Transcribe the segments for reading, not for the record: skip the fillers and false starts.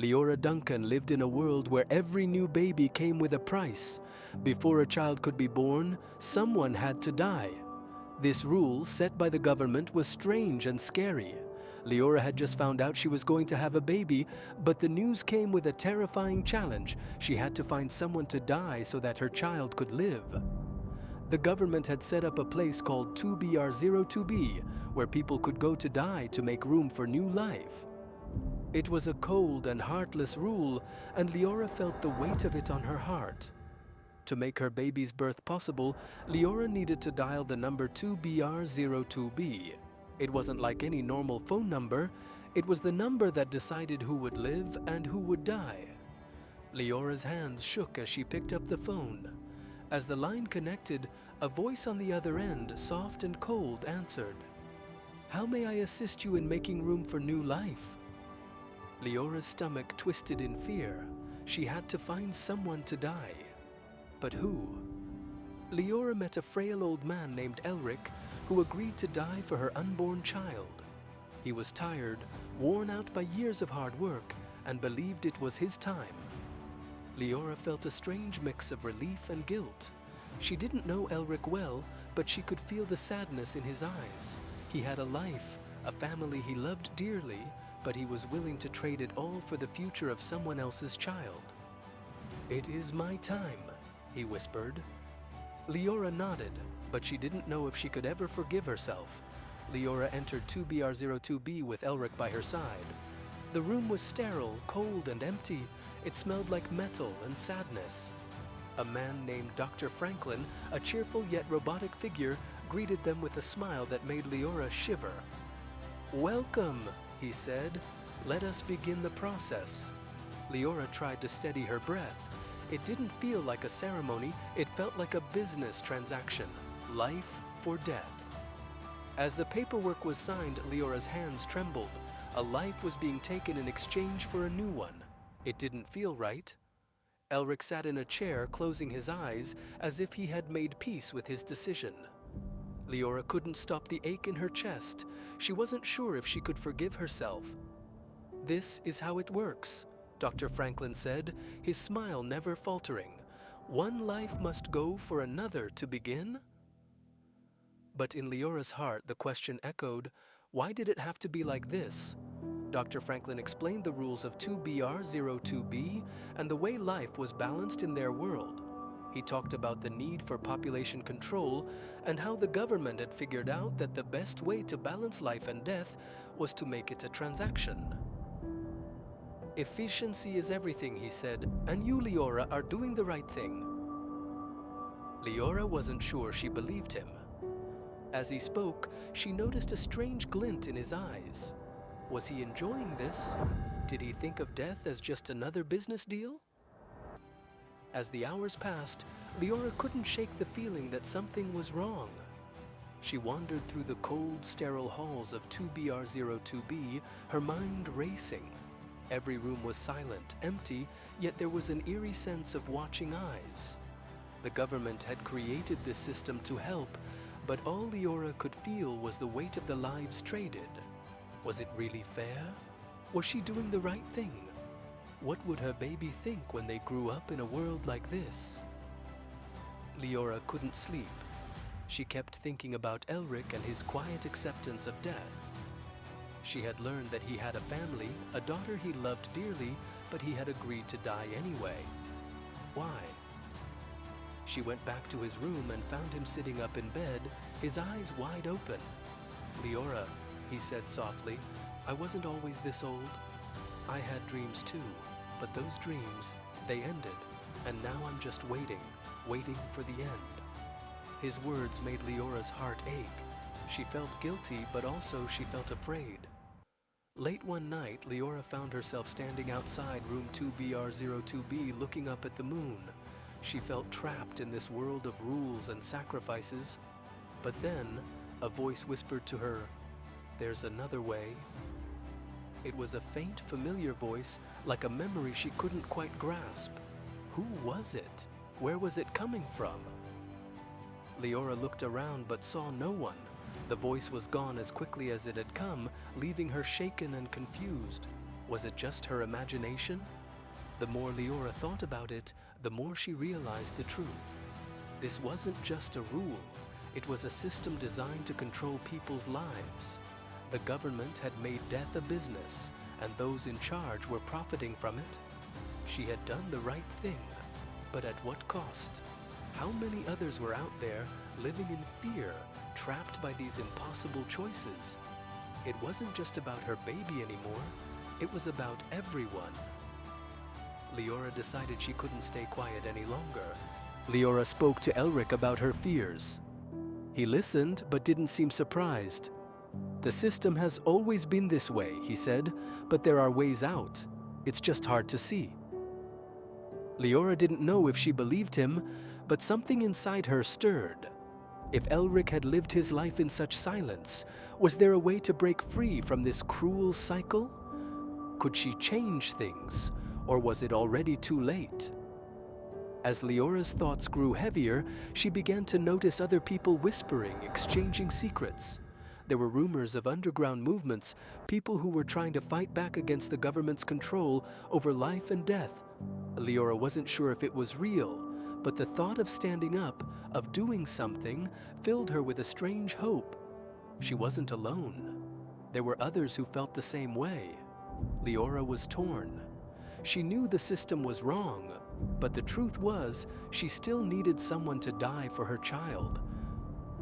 Leora Duncan lived in a world where every new baby came with a price. Before a child could be born, someone had to die. This rule, set by the government, was strange and scary. Leora had just found out she was going to have a baby, but the news came with a terrifying challenge. She had to find someone to die so that her child could live. The government had set up a place called 2BR02B, where people could go to die to make room for new life. It was a cold and heartless rule, and Leora felt the weight of it on her heart. To make her baby's birth possible, Leora needed to dial the number 2BR02B. It wasn't like any normal phone number. It was the number that decided who would live and who would die. Leora's hands shook as she picked up the phone. As the line connected, a voice on the other end, soft and cold, answered. "How may I assist you in making room for new life?" Leora's stomach twisted in fear. She had to find someone to die. But who? Leora met a frail old man named Elrick who agreed to die for her unborn child. He was tired, worn out by years of hard work, and believed it was his time. Leora felt a strange mix of relief and guilt. She didn't know Elrick well, but she could feel the sadness in his eyes. He had a life, a family he loved dearly, but he was willing to trade it all for the future of someone else's child. "It is my time," he whispered. Leora nodded, but she didn't know if she could ever forgive herself. Leora entered 2BR02B with Elrick by her side. The room was sterile, cold, and empty. It smelled like metal and sadness. A man named Dr. Franklin, a cheerful yet robotic figure, greeted them with a smile that made Leora shiver. "Welcome," he said. "Let us begin the process." Leora tried to steady her breath. It didn't feel like a ceremony, it felt like a business transaction. Life for death. As the paperwork was signed, Leora's hands trembled. A life was being taken in exchange for a new one. It didn't feel right. Elrick sat in a chair, closing his eyes, as if he had made peace with his decision. Leora couldn't stop the ache in her chest. She wasn't sure if she could forgive herself. "This is how it works," Dr. Franklin said, his smile never faltering. "One life must go for another to begin?" But in Leora's heart, the question echoed, why did it have to be like this? Dr. Franklin explained the rules of 2BR02B and the way life was balanced in their world. He talked about the need for population control and how the government had figured out that the best way to balance life and death was to make it a transaction. "Efficiency is everything," he said, "and you, Leora, are doing the right thing." Leora wasn't sure she believed him. As he spoke, she noticed a strange glint in his eyes. Was he enjoying this? Did he think of death as just another business deal? As the hours passed, Leora couldn't shake the feeling that something was wrong. She wandered through the cold, sterile halls of 2BR02B, her mind racing. Every room was silent, empty, yet there was an eerie sense of watching eyes. The government had created this system to help, but all Leora could feel was the weight of the lives traded. Was it really fair? Was she doing the right thing? What would her baby think when they grew up in a world like this? Leora couldn't sleep. She kept thinking about Elrick and his quiet acceptance of death. She had learned that he had a family, a daughter he loved dearly, but he had agreed to die anyway. Why? She went back to his room and found him sitting up in bed, his eyes wide open. "Leora," he said softly, "I wasn't always this old. I had dreams too, but those dreams, they ended, and now I'm just waiting for the end." His words made Leora's heart ache. She felt guilty, but also she felt afraid. Late one night, Leora found herself standing outside room 2BR02B looking up at the moon. She felt trapped in this world of rules and sacrifices. But then, a voice whispered to her, "There's another way." It was a faint, familiar voice, like a memory she couldn't quite grasp. Who was it? Where was it coming from? Leora looked around but saw no one. The voice was gone as quickly as it had come, leaving her shaken and confused. Was it just her imagination? The more Leora thought about it, the more she realized the truth. This wasn't just a rule. It was a system designed to control people's lives. The government had made death a business, and those in charge were profiting from it. She had done the right thing, but at what cost? How many others were out there living in fear, trapped by these impossible choices? It wasn't just about her baby anymore, it was about everyone. Leora decided she couldn't stay quiet any longer. Leora spoke to Elrick about her fears. He listened, but didn't seem surprised. "The system has always been this way," he said, "but there are ways out. It's just hard to see." Leora didn't know if she believed him, but something inside her stirred. If Elrick had lived his life in such silence, was there a way to break free from this cruel cycle? Could she change things, or was it already too late? As Leora's thoughts grew heavier, she began to notice other people whispering, exchanging secrets. There were rumors of underground movements, people who were trying to fight back against the government's control over life and death. Leora wasn't sure if it was real, but the thought of standing up, of doing something, filled her with a strange hope. She wasn't alone. There were others who felt the same way. Leora was torn. She knew the system was wrong, but the truth was she still needed someone to die for her child.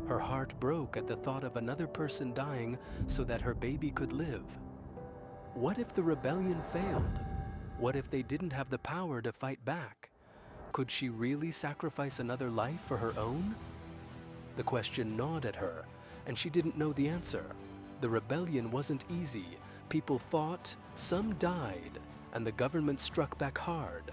Her heart broke at the thought of another person dying so that her baby could live. What if the rebellion failed? What if they didn't have the power to fight back? Could she really sacrifice another life for her own? The question gnawed at her, and she didn't know the answer. The rebellion wasn't easy. People fought, some died, and the government struck back hard.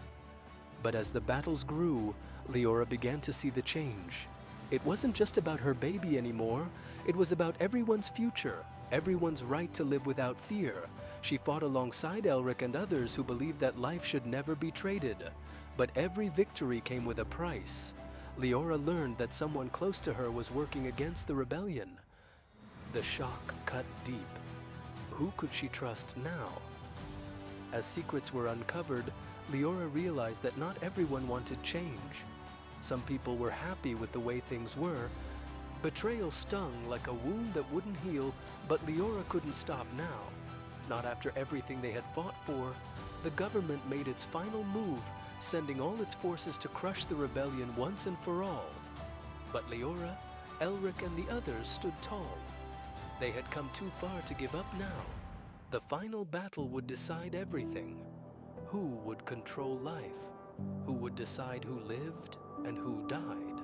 But as the battles grew, Leora began to see the change. It wasn't just about her baby anymore. It was about everyone's future, everyone's right to live without fear. She fought alongside Elrick and others who believed that life should never be traded. But every victory came with a price. Leora learned that someone close to her was working against the rebellion. The shock cut deep. Who could she trust now? As secrets were uncovered, Leora realized that not everyone wanted change. Some people were happy with the way things were. Betrayal stung like a wound that wouldn't heal, but Leora couldn't stop now. Not after everything they had fought for. The government made its final move, sending all its forces to crush the rebellion once and for all. But Leora, Elrick, and the others stood tall. They had come too far to give up now. The final battle would decide everything. Who would control life? Who would decide who lived and who died?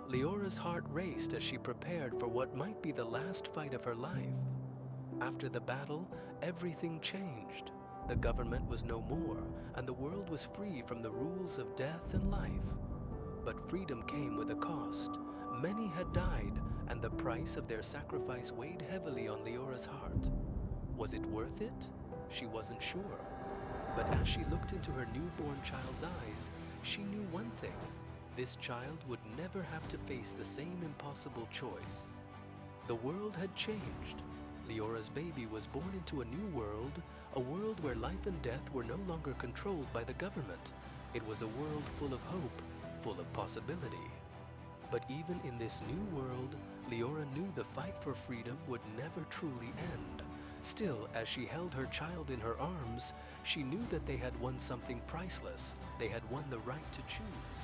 Leora's heart raced as she prepared for what might be the last fight of her life. After the battle, everything changed. The government was no more, and the world was free from the rules of death and life. But freedom came with a cost. Many had died, and the price of their sacrifice weighed heavily on Leora's heart. Was it worth it? She wasn't sure. But as she looked into her newborn child's eyes, she knew one thing. This child would never have to face the same impossible choice. The world had changed. Leora's baby was born into a new world, a world where life and death were no longer controlled by the government. It was a world full of hope, full of possibility. But even in this new world, Leora knew the fight for freedom would never truly end. Still, as she held her child in her arms, she knew that they had won something priceless. They had won the right to choose.